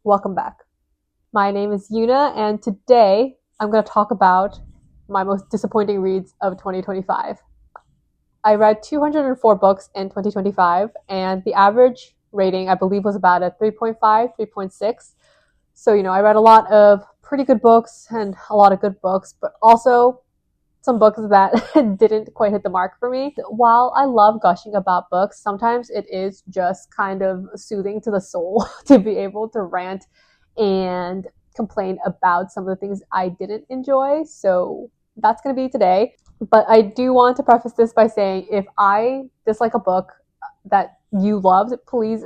Welcome back. My name is Yuna, and today I'm going to talk about my most disappointing reads of 2025. I read 204 books in 2025, and the average rating, I believe, was about a 3.5, 3.6. So, I read a lot of pretty good books and a lot of good books, but also some books that didn't quite hit the mark for me. While I love gushing about books, sometimes it is just kind of soothing to the soul to be able to rant and complain about some of the things I didn't enjoy. So that's going to be today. But I do want to preface this by saying if I dislike a book that you loved, please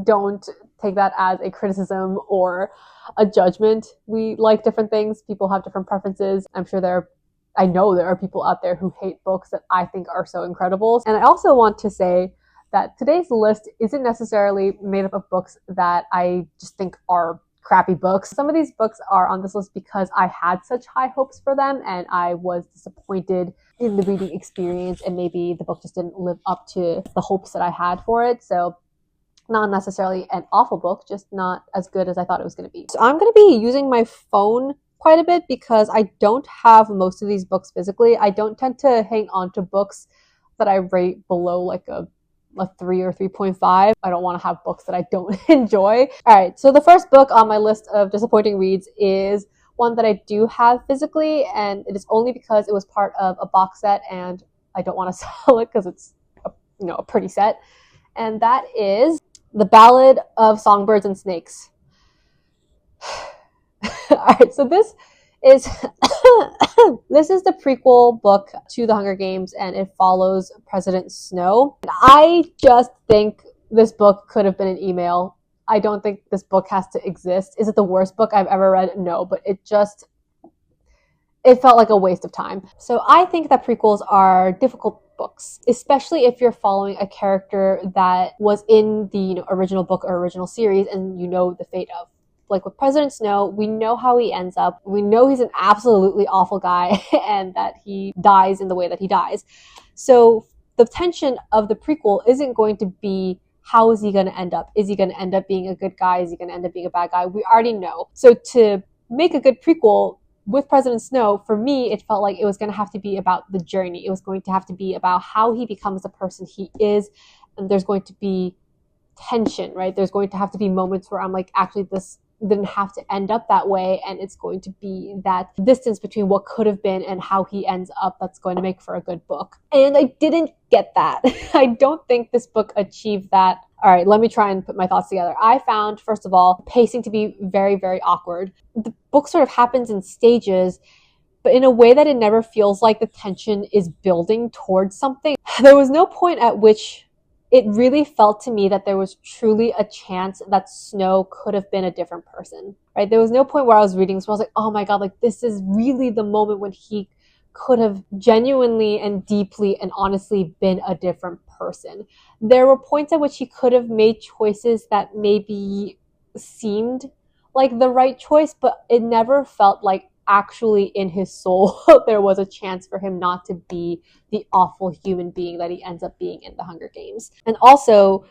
don't take that as a criticism or a judgment. We like different things. People have different preferences. I know there are people out there who hate books that I think are so incredible. And I also want to say that today's list isn't necessarily made up of books that I just think are crappy books. Some of these books are on this list because I had such high hopes for them and I was disappointed in the reading experience, and maybe the book just didn't live up to the hopes that I had for it. So not necessarily an awful book, just not as good as I thought it was going to be. So I'm going to be using my phone quite a bit because I don't have most of these books physically. I don't tend to hang on to books that I rate below like a 3 or 3.5. I don't want to have books that I don't enjoy. All right, so the first book on my list of disappointing reads is one that I do have physically, and it is only because it was part of a box set and I don't want to sell it because it's a pretty set. And that is The Ballad of Songbirds and Snakes. All right, so this is this is the prequel book to The Hunger Games, and it follows President Snow. I just think this book could have been an email. I don't think this book has to exist. Is it the worst book I've ever read? No, but it felt like a waste of time. So I think that prequels are difficult books, especially if you're following a character that was in the original book or original series and you know the fate of. Like with President Snow, we know how he ends up. We know he's an absolutely awful guy and that he dies in the way that he dies. So the tension of the prequel isn't going to be how is he going to end up? Is he going to end up being a good guy? Is he going to end up being a bad guy? We already know. So to make a good prequel with President Snow, for me, it felt like it was going to have to be about the journey. It was going to have to be about how he becomes the person he is. And there's going to be tension, right? There's going to have to be moments where I'm like, actually, this didn't have to end up that way, and it's going to be that distance between what could have been and how he ends up that's going to make for a good book. And I didn't get that. I don't think this book achieved that. All right, let me try and put my thoughts together. I found, first of all, pacing to be very, very awkward. The book sort of happens in stages, but in a way that it never feels like the tension is building towards something. There was no point at which it really felt to me that there was truly a chance that Snow could have been a different person, right? There was no point where I was reading, so I was like, oh my God, like this is really the moment when he could have genuinely and deeply and honestly been a different person. There were points at which he could have made choices that maybe seemed like the right choice, but it never felt like actually in his soul there was a chance for him not to be the awful human being that he ends up being in The Hunger Games. And also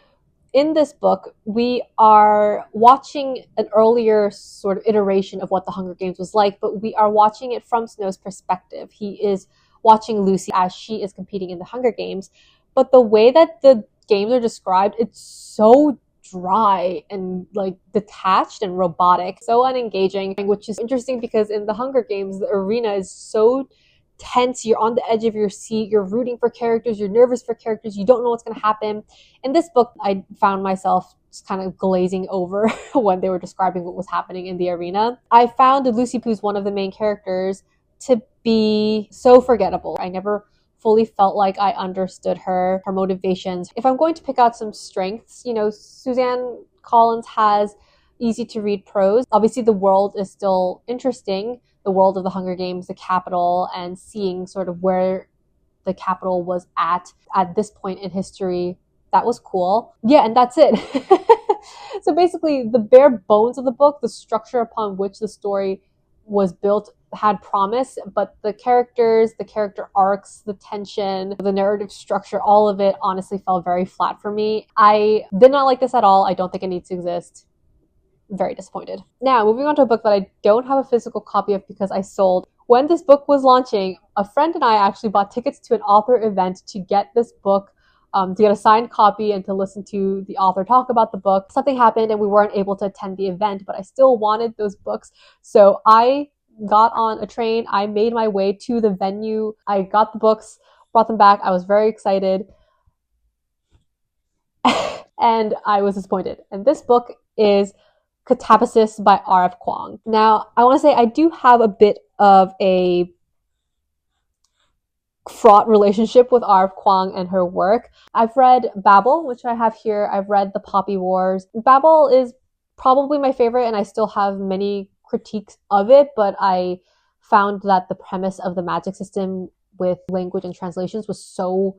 in this book, we are watching an earlier sort of iteration of what The Hunger Games was like, but we are watching it from Snow's perspective. He is watching Lucy as she is competing in The Hunger Games, but the way that the games are described, it's so dry and like detached and robotic, so unengaging, which is interesting because in The Hunger Games, the arena is so tense. You're on the edge of your seat. You're rooting for characters. You're nervous for characters. You don't know what's going to happen. In this book, I found myself just kind of glazing over when they were describing what was happening in the arena. I found Lucy, who's one of the main characters, to be so forgettable. I never fully felt like I understood her motivations. If I'm going to pick out some strengths, Suzanne Collins has easy to read prose. Obviously, the world is still interesting. The world of the Hunger Games, the capital, and seeing sort of where the capital was at this point in history. That was cool. Yeah, and that's it. So basically, the bare bones of the book, the structure upon which the story was built, had promise, but the characters, the character arcs, the tension, the narrative structure, all of it honestly fell very flat for me. I did not like this at all. I don't think it needs to exist. very disappointed. Now, moving on to a book that I don't have a physical copy of because I sold. When this book was launching, a friend and I actually bought tickets to an author event to get this book, to get a signed copy and to listen to the author talk about the book. Something happened and we weren't able to attend the event, but I still wanted those books. So I got on a train. I made my way to the venue. I got the books, brought them back. I was very excited. And I was disappointed. And this book is Katabasis by R.F. Kuang. Now, I want to say I do have a bit of a fraught relationship with R.F. Kuang and her work. I've read Babel, which I have here. I've read The Poppy Wars. Babel is probably my favorite, and I still have many critiques of it, but I found that the premise of the magic system with language and translations was so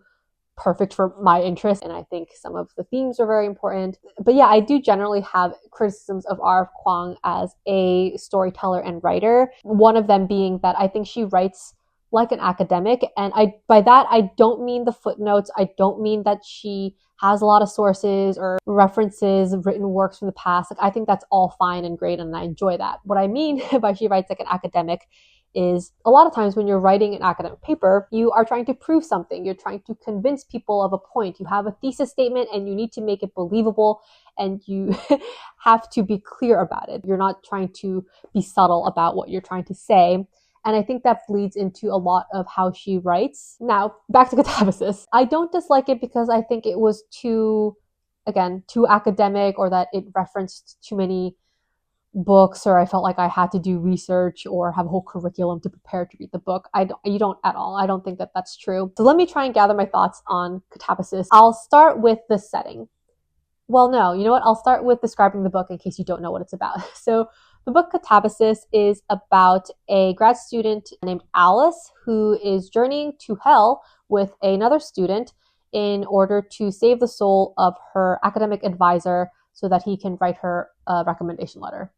perfect for my interest, and I think some of the themes are very important. But yeah, I do generally have criticisms of R.F. Kuang as a storyteller and writer. One of them being that I think she writes like an academic, and by that I don't mean the footnotes. I don't mean that she has a lot of sources or references written works from the past. Like, I think that's all fine and great, and I enjoy that. What I mean by she writes like an academic is a lot of times when you're writing an academic paper, you are trying to prove something. You're trying to convince people of a point. You have a thesis statement and you need to make it believable, and you have to be clear about it. You're not trying to be subtle about what you're trying to say. And I think that bleeds into a lot of how she writes. Now, back to Katabasis. I don't dislike it because I think it was too academic, or that it referenced too many books, or I felt like I had to do research or have a whole curriculum to prepare to read the book. You don't at all. I don't think that that's true. So let me try and gather my thoughts on Katabasis. I'll start with the setting. Well, no, you know what? I'll start with describing the book in case you don't know what it's about. So the book Katabasis is about a grad student named Alice who is journeying to hell with another student in order to save the soul of her academic advisor so that he can write her a recommendation letter.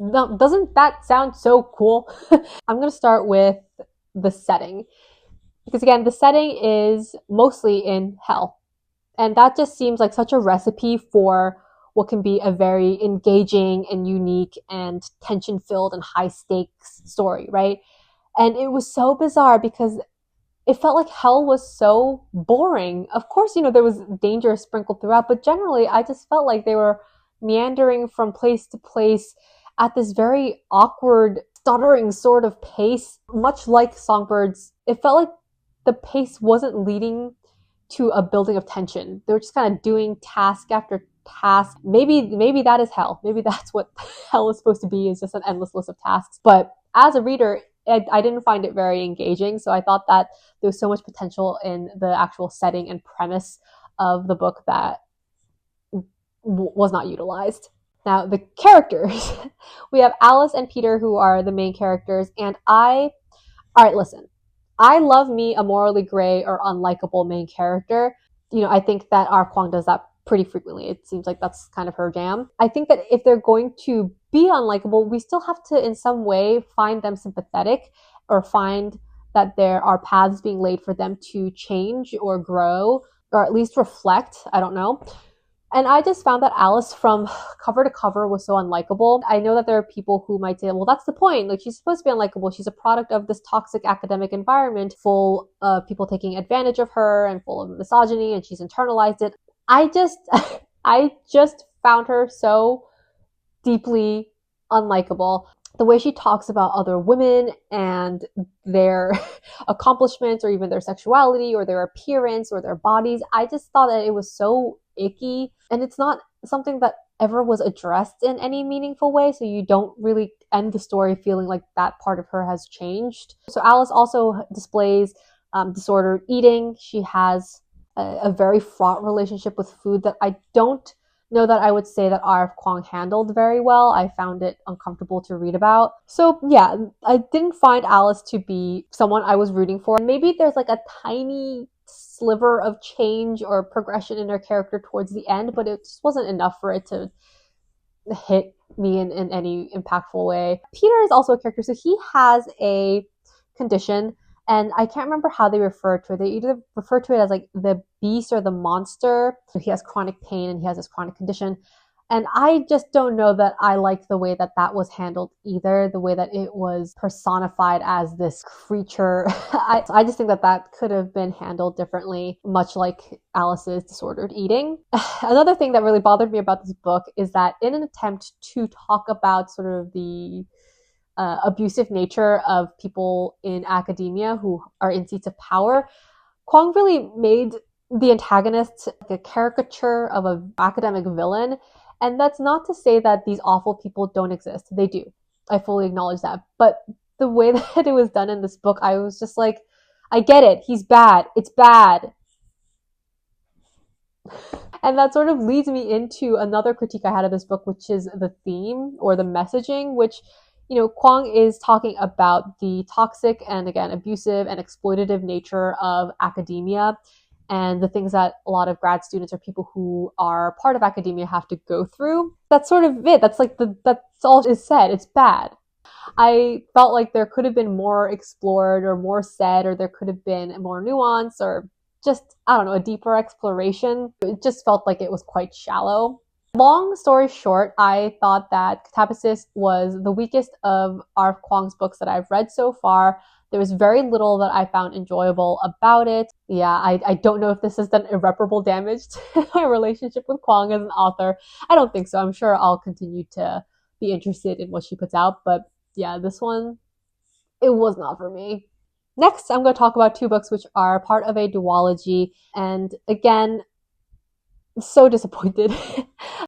Now, doesn't that sound so cool? I'm going to start with the setting. Because again, the setting is mostly in hell. And that just seems like such a recipe for what can be a very engaging and unique and tension-filled and high-stakes story, right? And it was so bizarre because it felt like hell was so boring. Of course, there was danger sprinkled throughout, but generally I just felt like they were meandering from place to place at this very awkward, stuttering sort of pace. Much like Songbirds, it felt like the pace wasn't leading to a building of tension. They were just kind of doing task after task. Maybe that is hell. Maybe that's what hell is supposed to be, is just an endless list of tasks. But as a reader, I didn't find it very engaging. So I thought that there was so much potential in the actual setting and premise of the book that was not utilized. Now, the characters. We have Alice and Peter, who are the main characters. And all right, listen. I love me a morally gray or unlikable main character. I think that R. Kuang does that pretty frequently. It seems like that's kind of her jam. I think that if they're going to be unlikable, we still have to in some way find them sympathetic, or find that there are paths being laid for them to change or grow, or at least reflect. I don't know. And I just found that Alice from cover to cover was so unlikable. I know that there are people who might say, well, that's the point. Like, she's supposed to be unlikable. She's a product of this toxic academic environment full of people taking advantage of her and full of misogyny, and she's internalized it. I just found her so deeply unlikable. The way she talks about other women and their accomplishments, or even their sexuality or their appearance or their bodies, I just thought that it was so icky, and it's not something that ever was addressed in any meaningful way, so you don't really end the story feeling like that part of her has changed. So Alice also displays disordered eating. She has a very fraught relationship with food that I don't know that I would say that R.F. Kuang handled very well. I found it uncomfortable to read about. So yeah, I didn't find Alice to be someone I was rooting for. Maybe there's like a tiny sliver of change or progression in her character towards the end, but it just wasn't enough for it to hit me in any impactful way. Peter is also a character, so he has a condition, and I can't remember how they refer to it. They either refer to it as like the beast or the monster. So he has chronic pain and he has this chronic condition. And I just don't know that I liked the way that that was handled either, the way that it was personified as this creature. I just think that that could have been handled differently, much like Alice's disordered eating. Another thing that really bothered me about this book is that in an attempt to talk about sort of the abusive nature of people in academia who are in seats of power, Kwong really made the antagonist like a caricature of an academic villain. And that's not to say that these awful people don't exist. They do. I fully acknowledge that. But the way that it was done in this book, I was just like, I get it. He's bad. It's bad. And that sort of leads me into another critique I had of this book, which is the theme or the messaging, which, Kwong is talking about the toxic and, again, abusive and exploitative nature of academia and the things that a lot of grad students or people who are part of academia have to go through. That's sort of it. That's all is said. It's bad. I felt like there could have been more explored or more said, or there could have been more nuance or just, I don't know, a deeper exploration. It just felt like it was quite shallow. Long story short, I thought that Katabasis was the weakest of R.F. Kuang's books that I've read so far. There was very little that I found enjoyable about it. Yeah, I don't know if this has done irreparable damage to my relationship with Kuang as an author. I don't think so. I'm sure I'll continue to be interested in what she puts out. But yeah, this one, it was not for me. Next, I'm going to talk about two books which are part of a duology. And again, so disappointed.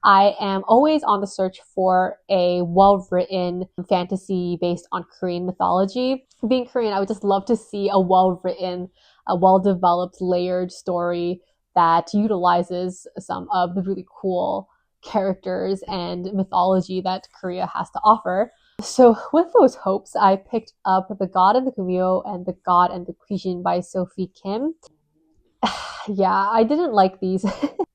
I am always on the search for a well-written fantasy based on Korean mythology. Being Korean, I would just love to see a well-written, a well-developed, layered story that utilizes some of the really cool characters and mythology that Korea has to offer. So with those hopes, I picked up The God and the Gumbo and The God and the Kaigen by Sophie Kim. Yeah, I didn't like these.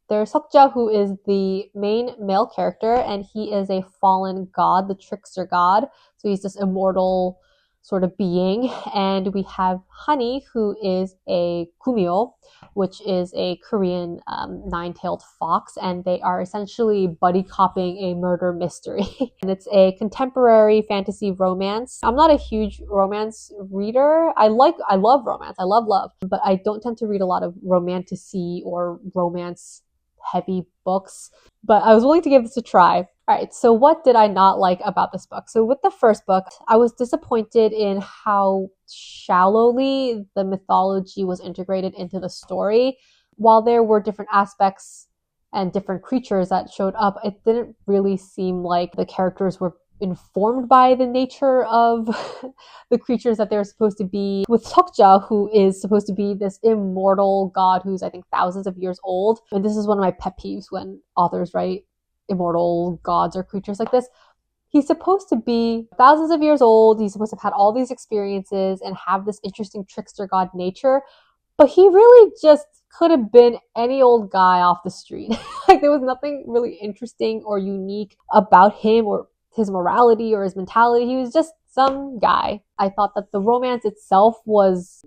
There's Seokja, who is the main male character, and he is a fallen god, the trickster god. So he's this immortal sort of being. And we have Honey, who is a kumyo, which is a Korean nine-tailed fox, and they are essentially buddy copping a murder mystery. And it's a contemporary fantasy romance. I'm not a huge romance reader. I love romance. I love, but I don't tend to read a lot of romantasy or romance heavy books, but I was willing to give this a try. All right, so what did I not like about this book? So with the first book, I was disappointed in how shallowly the mythology was integrated into the story. While there were different aspects and different creatures that showed up, it didn't really seem like the characters were informed by the nature of the creatures that they're supposed to be. With Seokja, who is supposed to be this immortal god who's, I think, thousands of years old. And this is one of my pet peeves when authors write immortal gods or creatures like this. He's supposed to be thousands of years old. He's supposed to have had all these experiences and have this interesting trickster god nature. But he really just could have been any old guy off the street. Like, there was nothing really interesting or unique about him or his morality or his mentality. He was just some guy. I thought that the romance itself was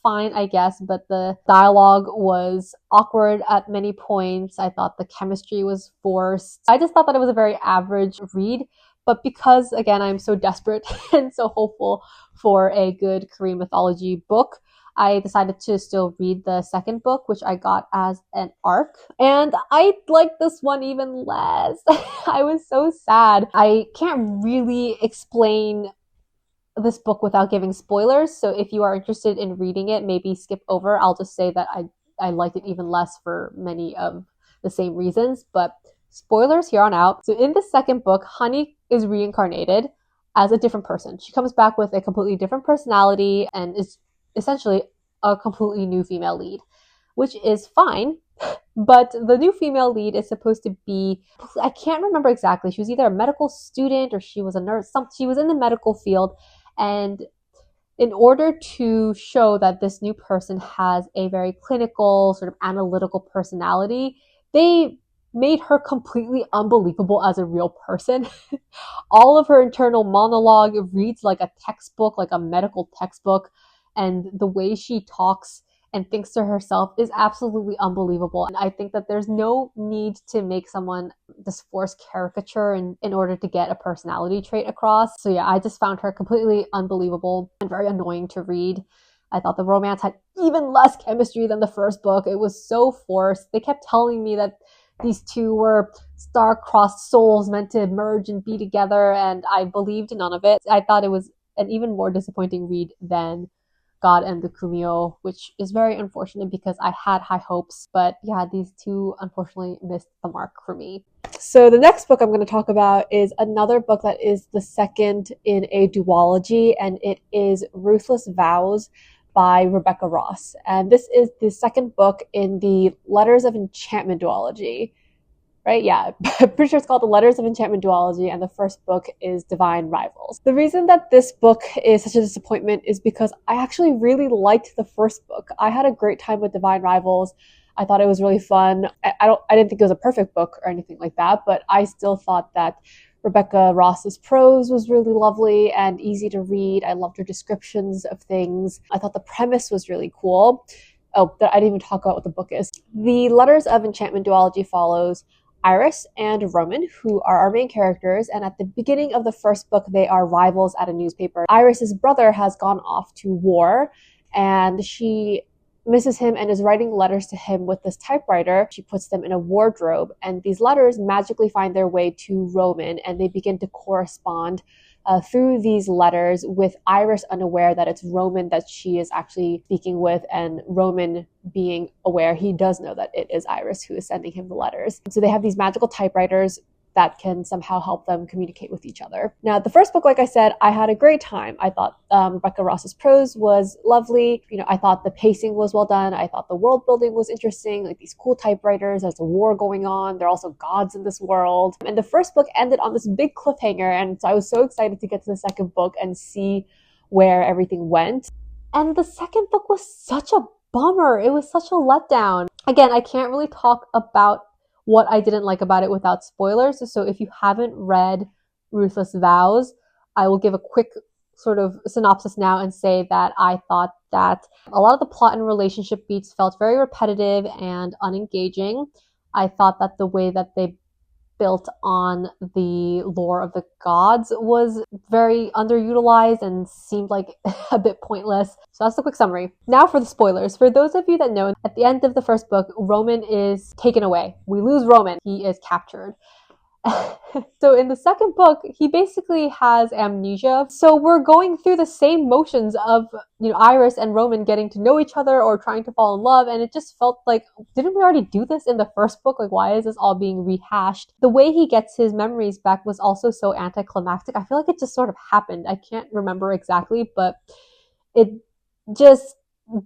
fine, I guess, but the dialogue was awkward at many points. I thought the chemistry was forced. I just thought that it was a very average read. But because, again, I'm so desperate and so hopeful for a good Korean mythology book, I decided to still read the second book, which I got as an ARC. And I liked this one even less. I was so sad. I can't really explain this book without giving spoilers. So if you are interested in reading it, maybe skip over. I'll just say that I liked it even less for many of the same reasons. But spoilers here on out. So in the second book, Honey is reincarnated as a different person. She comes back with a completely different personality and is essentially a completely new female lead, which is fine. But the new female lead is supposed to be, I can't remember exactly. She was either a medical student or she was a nurse. She was in the medical field. And in order to show that this new person has a very clinical, sort of analytical personality, they made her completely unbelievable as a real person. All of her internal monologue reads like a textbook, like a medical textbook. And the way she talks and thinks to herself is absolutely unbelievable. And I think that there's no need to make someone this forced caricature in order to get a personality trait across. So yeah, I just found her completely unbelievable and very annoying to read. I thought the romance had even less chemistry than the first book. It was so forced. They kept telling me that these two were star-crossed souls meant to merge and be together, and I believed none of it. I thought it was an even more disappointing read than God and the Kumio, which is very unfortunate because I had high hopes. But yeah, these two unfortunately missed the mark for me. So the next book I'm going to talk about is another book that is the second in a duology, and it is Ruthless Vows by Rebecca Ross. And this is the second book in the Letters of Enchantment duology. Right? Yeah, I'm pretty sure it's called The Letters of Enchantment duology, and the first book is Divine Rivals. The reason that this book is such a disappointment is because I actually really liked the first book. I had a great time with Divine Rivals. I thought it was really fun. I didn't think it was a perfect book or anything like that, but I still thought that Rebecca Ross's prose was really lovely and easy to read. I loved her descriptions of things. I thought the premise was really cool. Oh, I didn't even talk about what the book is. The Letters of Enchantment duology follows Iris and Roman, who are our main characters, and at the beginning of the first book, they are rivals at a newspaper. Iris's brother has gone off to war, and she misses him and is writing letters to him with this typewriter. She puts them in a wardrobe, and these letters magically find their way to Roman, and they begin to correspond through these letters, with Iris unaware that it's Roman that she is actually speaking with, and Roman being aware he does know that it is Iris who is sending him the letters. So they have these magical typewriters that can somehow help them communicate with each other. Now, the first book, like I said, I had a great time. I thought Rebecca Ross's prose was lovely. I thought the pacing was well done. I thought the world building was interesting, like these cool typewriters. There's a war going on. There are also gods in this world. And the first book ended on this big cliffhanger, and so I was so excited to get to the second book and see where everything went. And the second book was such a bummer. It was such a letdown. Again, I can't really talk about what I didn't like about it without spoilers. So if you haven't read Ruthless Vows, I will give a quick sort of synopsis now and say that I thought that a lot of the plot and relationship beats felt very repetitive and unengaging. I thought that the way that they built on the lore of the gods was very underutilized and seemed like a bit pointless. So that's the quick summary. Now for the spoilers. For those of you that know, at the end of the first book, Roman is taken away. We lose Roman. He is captured. So in the second book, he basically has amnesia. So we're going through the same motions of, Iris and Roman getting to know each other or trying to fall in love. And it just felt like, didn't we already do this in the first book? Like, why is this all being rehashed? The way he gets his memories back was also so anticlimactic. I feel like it just sort of happened. I can't remember exactly, but it just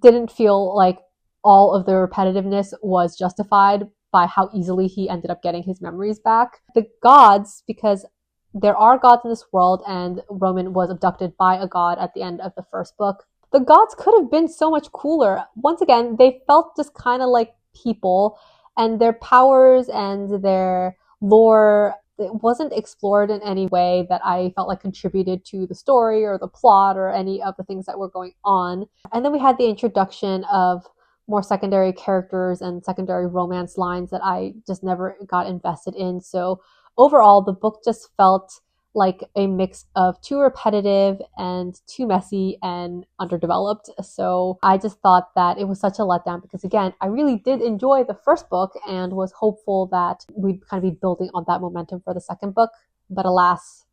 didn't feel like all of the repetitiveness was justified by how easily he ended up getting his memories back. The gods, because there are gods in this world and Roman was abducted by a god at the end of the first book. The gods could have been so much cooler. Once again, they felt just kind of like people, and their powers and their lore, it wasn't explored in any way that I felt like contributed to the story or the plot or any of the things that were going on. And then we had the introduction of more secondary characters and secondary romance lines that I just never got invested in. So overall, the book just felt like a mix of too repetitive and too messy and underdeveloped. So I just thought that it was such a letdown because, again, I really did enjoy the first book and was hopeful that we'd kind of be building on that momentum for the second book. But alas,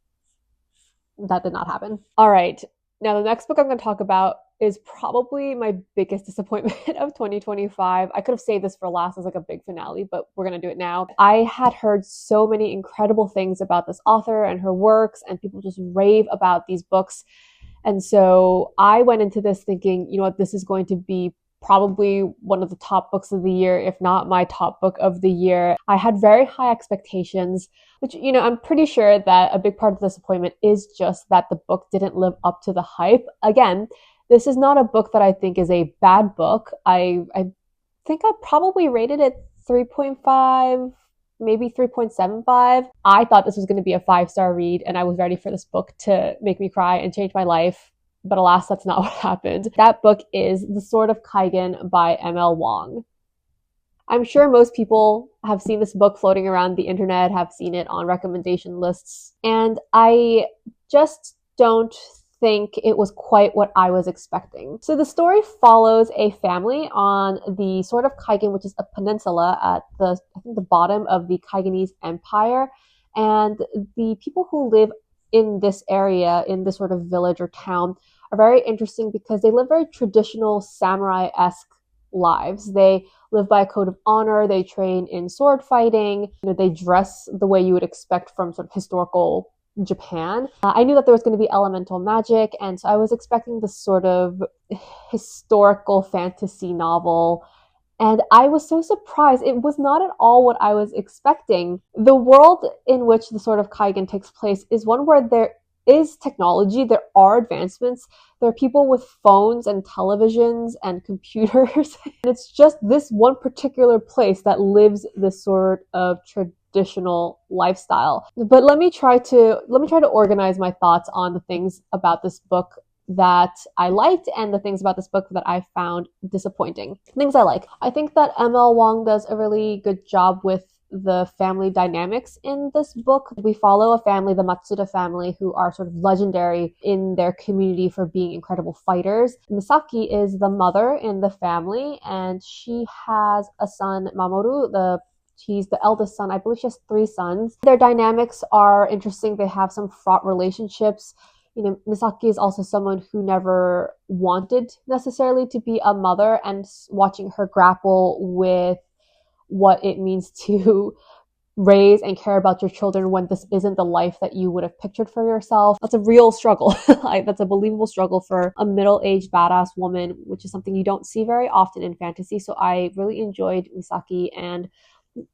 that did not happen. All right. Now, the next book I'm going to talk about is probably my biggest disappointment of 2025. I could have saved this for last as like a big finale, but we're going to do it now. I had heard so many incredible things about this author and her works, and people just rave about these books. And so I went into this thinking, this is going to be probably one of the top books of the year, if not my top book of the year. I had very high expectations, which, I'm pretty sure that a big part of the disappointment is just that the book didn't live up to the hype. Again, this is not a book that I think is a bad book. I think I probably rated it 3.5, maybe 3.75. I thought this was going to be a 5-star read, and I was ready for this book to make me cry and change my life. but alas, that's not what happened. That book is The Sword of Kaigen by M.L. Wong. I'm sure most people have seen this book floating around the internet, have seen it on recommendation lists, and I just don't think it was quite what I was expecting. So the story follows a family on the Sword of Kaigen, which is a peninsula at the bottom of the Kaigenese Empire, and the people who live in this area, in this sort of village or town, are very interesting because they live very traditional samurai-esque lives. They live by a code of honor. They train in sword fighting. They dress the way you would expect from sort of historical Japan. I knew that there was going to be elemental magic, and so I was expecting this sort of historical fantasy novel. And I was so surprised. It was not at all what I was expecting. The world in which the Sword of Kaigen takes place is one where there is technology, there are advancements, there are people with phones and televisions and computers. And it's just this one particular place that lives this sort of traditional lifestyle. But let me try to organize my thoughts on the things about this book that I liked and the things about this book that I found disappointing. Things I like. I think that M.L. Wong does a really good job with the family dynamics in this book. We follow a family, the Matsuda family, who are sort of legendary in their community for being incredible fighters. Misaki is the mother in the family, and she has a son, Mamoru. He's the eldest son. I believe she has 3 sons. Their dynamics are interesting. They have some fraught relationships. Misaki is also someone who never wanted necessarily to be a mother, and watching her grapple with what it means to raise and care about your children when this isn't the life that you would have pictured for yourself. That's a real struggle. That's a believable struggle for a middle-aged badass woman, which is something you don't see very often in fantasy. So I really enjoyed Misaki, and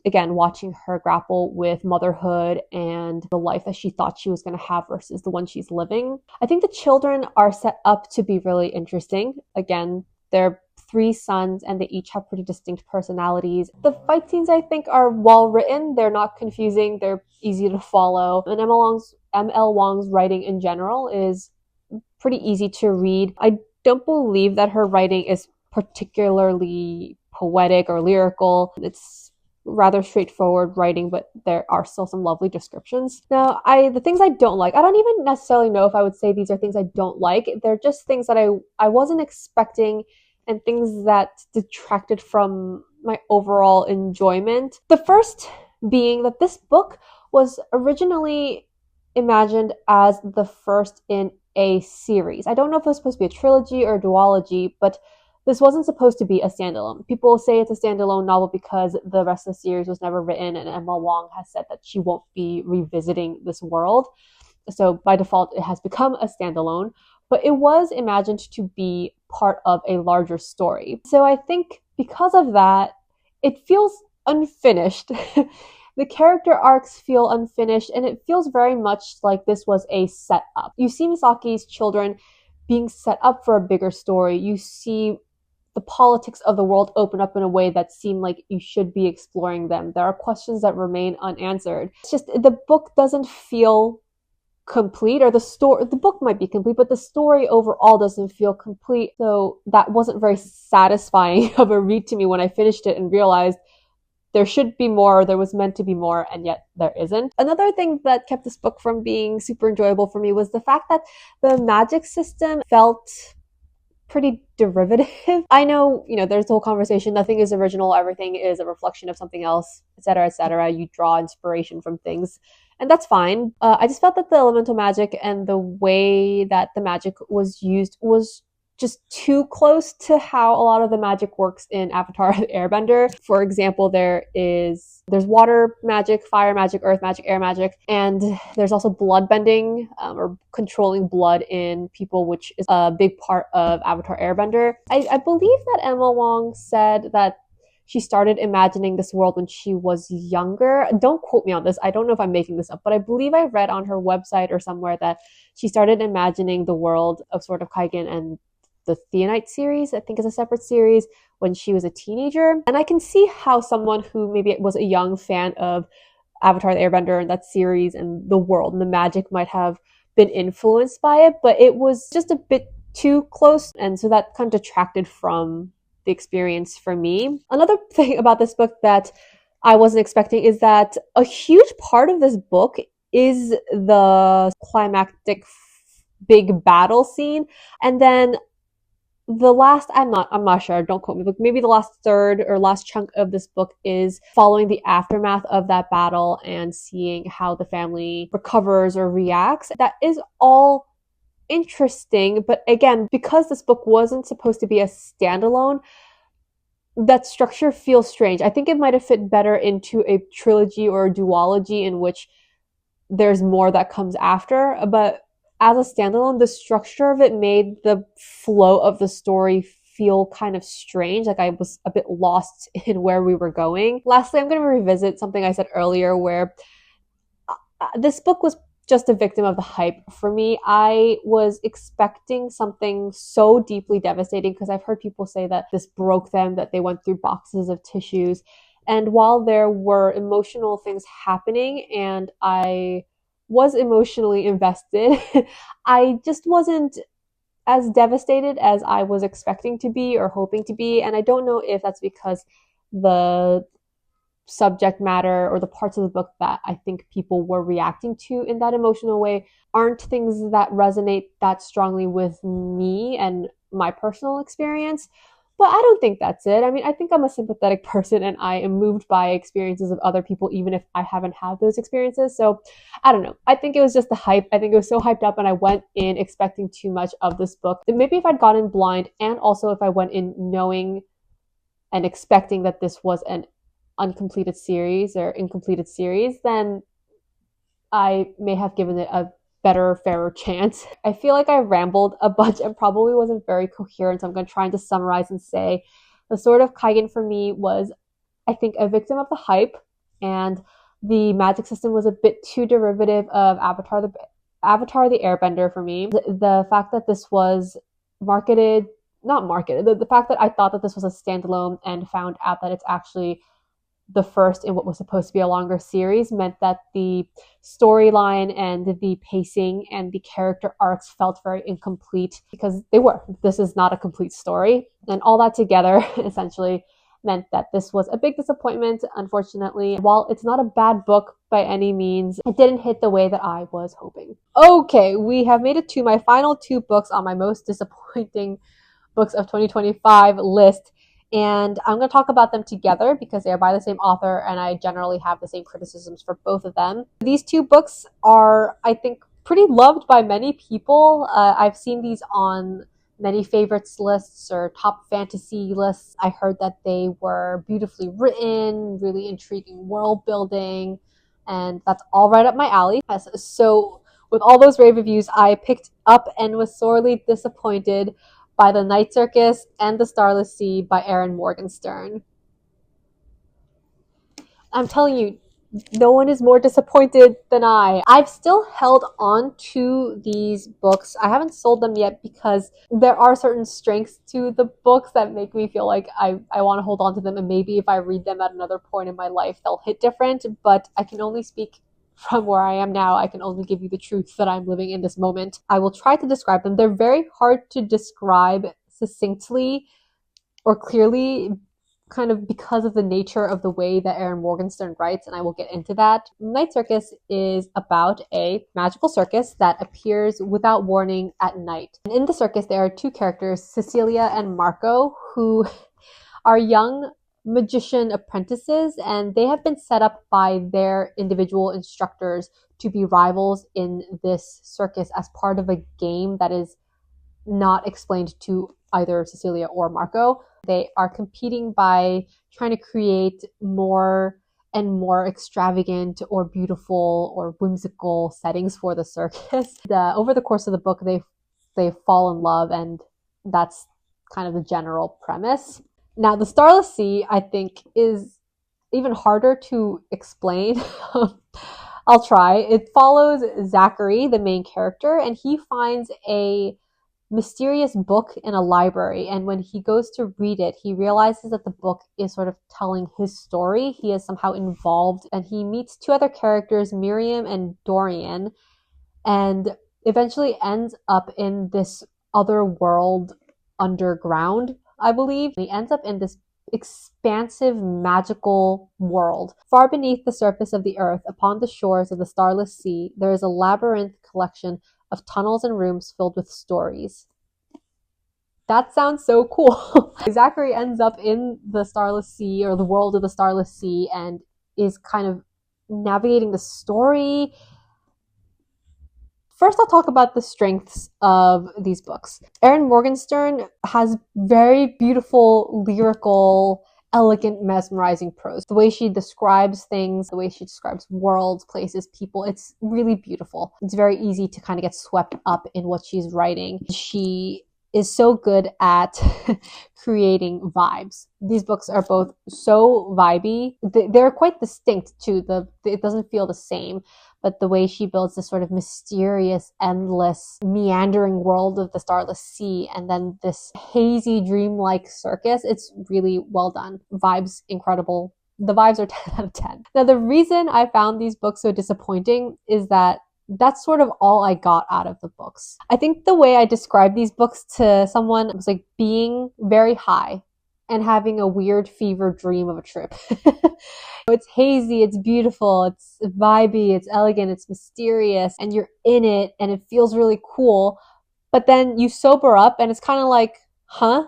again, watching her grapple with motherhood and the life that she thought she was going to have versus the one she's living. I think the children are set up to be really interesting. Again, they're 3 sons, and they each have pretty distinct personalities. The fight scenes, I think, are well written. They're not confusing. They're easy to follow. And M.L. Wong's writing in general is pretty easy to read. I don't believe that her writing is particularly poetic or lyrical. It's rather straightforward writing, but there are still some lovely descriptions. Now, the things I don't like, I don't even necessarily know if I would say these are things I don't like. They're just things that I wasn't expecting, and things that detracted from my overall enjoyment. The first being that this book was originally imagined as the first in a series. I don't know if it was supposed to be a trilogy or a duology, but this wasn't supposed to be a standalone. People say it's a standalone novel because the rest of the series was never written, and M.L. Wong has said that she won't be revisiting this world. So by default, it has become a standalone, but it was imagined to be part of a larger story. So I think because of that, it feels unfinished. The character arcs feel unfinished, and it feels very much like this was a setup. You see Misaki's children being set up for a bigger story. You see the politics of the world open up in a way that seem like you should be exploring them. There are questions that remain unanswered. It's just the book doesn't feel complete, or the book might be complete, but the story overall doesn't feel complete. So that wasn't very satisfying of a read to me when I finished it and realized there should be more, there was meant to be more, and yet there isn't. Another thing that kept this book from being super enjoyable for me was the fact that the magic system felt pretty derivative. I know, there's the whole conversation, nothing is original, everything is a reflection of something else, etc., etc. You draw inspiration from things, and that's fine. I just felt that the elemental magic and the way that the magic was used was just too close to how a lot of the magic works in Avatar the Airbender. For example, there's water magic, fire magic, earth magic, air magic, and there's also blood bending, or controlling blood in people, which is a big part of Avatar Airbender. I believe that M.L. Wong said that she started imagining this world when she was younger. Don't quote me on this. I don't know if I'm making this up, but I believe I read on her website or somewhere that she started imagining the world of Sword of Kaigen and the Theonite series, I think, is a separate series, when she was a teenager. And I can see how someone who maybe was a young fan of Avatar the Airbender and that series and the world and the magic might have been influenced by it, but it was just a bit too close, and so that kind of detracted from the experience for me. Another thing about this book that I wasn't expecting is that a huge part of this book is the climactic big battle scene, and then the last, I'm not sure, don't quote me, but maybe the last third or last chunk of this book is following the aftermath of that battle and seeing how the family recovers or reacts. That is all interesting, but again, because this book wasn't supposed to be a standalone, that structure feels strange. I think it might have fit better into a trilogy or a duology in which there's more that comes after, but as a standalone, the structure of it made the flow of the story feel kind of strange. Like I was a bit lost in where we were going. Lastly, I'm going to revisit something I said earlier where this book was just a victim of the hype for me. I was expecting something so deeply devastating because I've heard people say that this broke them, that they went through boxes of tissues. And while there were emotional things happening and I was emotionally invested, I just wasn't as devastated as I was expecting to be or hoping to be. And I don't know if that's because the subject matter or the parts of the book that I think people were reacting to in that emotional way aren't things that resonate that strongly with me and my personal experience. But I don't think that's it. I mean, I think I'm a sympathetic person and I am moved by experiences of other people, even if I haven't had those experiences. So I don't know. I think it was just the hype. I think it was so hyped up and I went in expecting too much of this book. And maybe if I'd gone in blind and also if I went in knowing and expecting that this was an uncompleted series or incompleted series, then I may have given it a better, fairer chance. I feel like I rambled a bunch and probably wasn't very coherent, so I'm going to try to summarize and say the Sword of Kaigen for me was, I think, a victim of the hype, and the magic system was a bit too derivative of Avatar the Airbender for me. The fact that this was not marketed, the fact that I thought that this was a standalone and found out that it's actually the first in what was supposed to be a longer series meant that the storyline and the pacing and the character arcs felt very incomplete because this is not a complete story. And all that together essentially meant that this was a big disappointment, unfortunately. While it's not a bad book by any means, it didn't hit the way that I was hoping. Okay, we have made it to my final two books on my most disappointing books of 2025 list. And I'm going to talk about them together because they are by the same author and I generally have the same criticisms for both of them. These two books are, I think, pretty loved by many people. I've seen these on many favorites lists or top fantasy lists. I heard that they were beautifully written, really intriguing world building, and that's all right up my alley. So with all those rave reviews, I picked up and was sorely disappointed by The Night Circus and The Starless Sea by Erin Morgenstern. I'm telling you, no one is more disappointed than I. I've still held on to these books. I haven't sold them yet because there are certain strengths to the books that make me feel like I want to hold on to them, and maybe if I read them at another point in my life, they'll hit different, but I can only speak from where I am now. I can only give you the truth that I'm living in this moment. I will try to describe them. They're very hard to describe succinctly or clearly, kind of because of the nature of the way that Erin Morgenstern writes, and I will get into that. Night Circus is about a magical circus that appears without warning at night. And in the circus, there are two characters, Cecilia and Marco, who are young magician apprentices, and they have been set up by their individual instructors to be rivals in this circus as part of a game that is not explained to either Cecilia or Marco. They are competing by trying to create more and more extravagant or beautiful or whimsical settings for the circus. Over the course of the book, they fall in love, and that's kind of the general premise. Now, The Starless Sea, I think, is even harder to explain. I'll try. It follows Zachary, the main character, and he finds a mysterious book in a library, and when he goes to read it, he realizes that the book is sort of telling his story. He is somehow involved, and he meets two other characters, Miriam and Dorian, and eventually ends up in this other world underground, I believe. He ends up in this expansive magical world. Far beneath the surface of the earth, upon the shores of the starless sea, there is a labyrinth collection of tunnels and rooms filled with stories. That sounds so cool. Zachary ends up in the starless sea, or the world of the starless sea, and is kind of navigating the story. First, I'll talk about the strengths of these books. Erin Morgenstern has very beautiful, lyrical, elegant, mesmerizing prose. The way she describes things, the way she describes worlds, places, people, it's really beautiful. It's very easy to kind of get swept up in what she's writing. She is so good at creating vibes. These books are both so vibey. They're quite distinct too. It doesn't feel the same, but the way she builds this sort of mysterious, endless, meandering world of the starless sea, and then this hazy, dreamlike circus, it's really well done. Vibes, incredible. The vibes are 10 out of 10. Now, the reason I found these books so disappointing is that that's sort of all I got out of the books. I think the way I described these books to someone was like being very high and having a weird fever dream of a trip. It's hazy, it's beautiful, it's vibey, it's elegant, it's mysterious, and you're in it and it feels really cool. But then you sober up and it's kind of like, huh?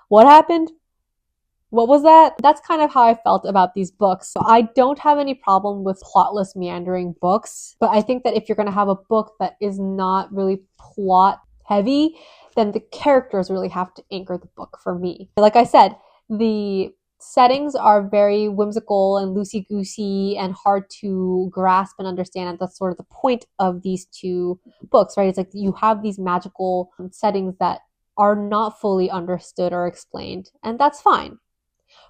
What happened? What was that? That's kind of how I felt about these books. So I don't have any problem with plotless, meandering books, but I think that if you're going to have a book that is not really plot heavy, then the characters really have to anchor the book for me. Like I said, the settings are very whimsical and loosey-goosey and hard to grasp and understand, and that's sort of the point of these two books, right? It's like you have these magical settings that are not fully understood or explained, and that's fine.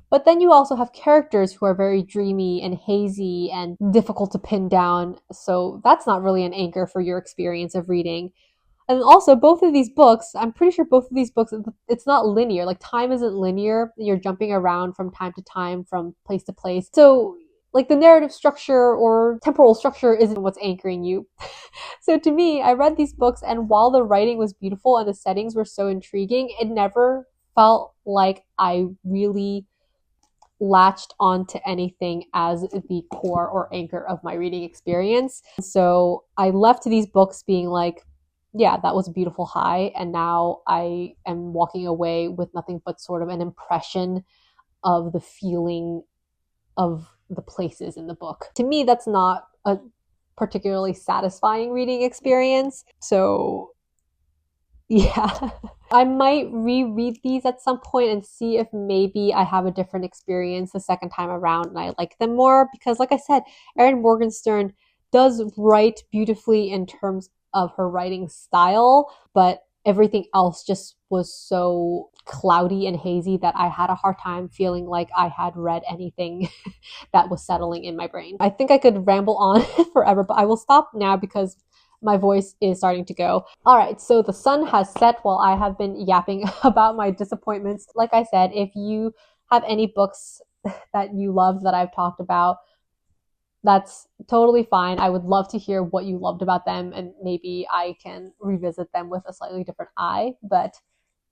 But then you also have characters who are very dreamy and hazy and difficult to pin down. So that's not really an anchor for your experience of reading. And also, both of these books, I'm pretty sure both of these books, it's not linear. Like, time isn't linear. You're jumping around from time to time, from place to place. So, like, the narrative structure or temporal structure isn't what's anchoring you. So to me, I read these books, and while the writing was beautiful and the settings were so intriguing, it never felt like I really latched onto anything as the core or anchor of my reading experience. So I left these books being like, yeah, that was a beautiful high, and now I am walking away with nothing but sort of an impression of the feeling of the places in the book. To me, that's not a particularly satisfying reading experience. So yeah, I might reread these at some point and see if maybe I have a different experience the second time around and I like them more, because like I said, Erin Morgenstern does write beautifully in terms of her writing style, but everything else just was so cloudy and hazy that I had a hard time feeling like I had read anything that was settling in my brain. I think I could ramble on forever, but I will stop now because my voice is starting to go. All right, so the sun has set while I have been yapping about my disappointments. Like I said, if you have any books that you loved that I've talked about, that's totally fine. I would love to hear what you loved about them, and maybe I can revisit them with a slightly different eye. But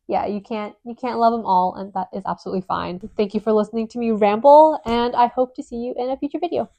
yeah, you can't love them all, and that is absolutely fine. Thank you for listening to me ramble, and I hope to see you in a future video.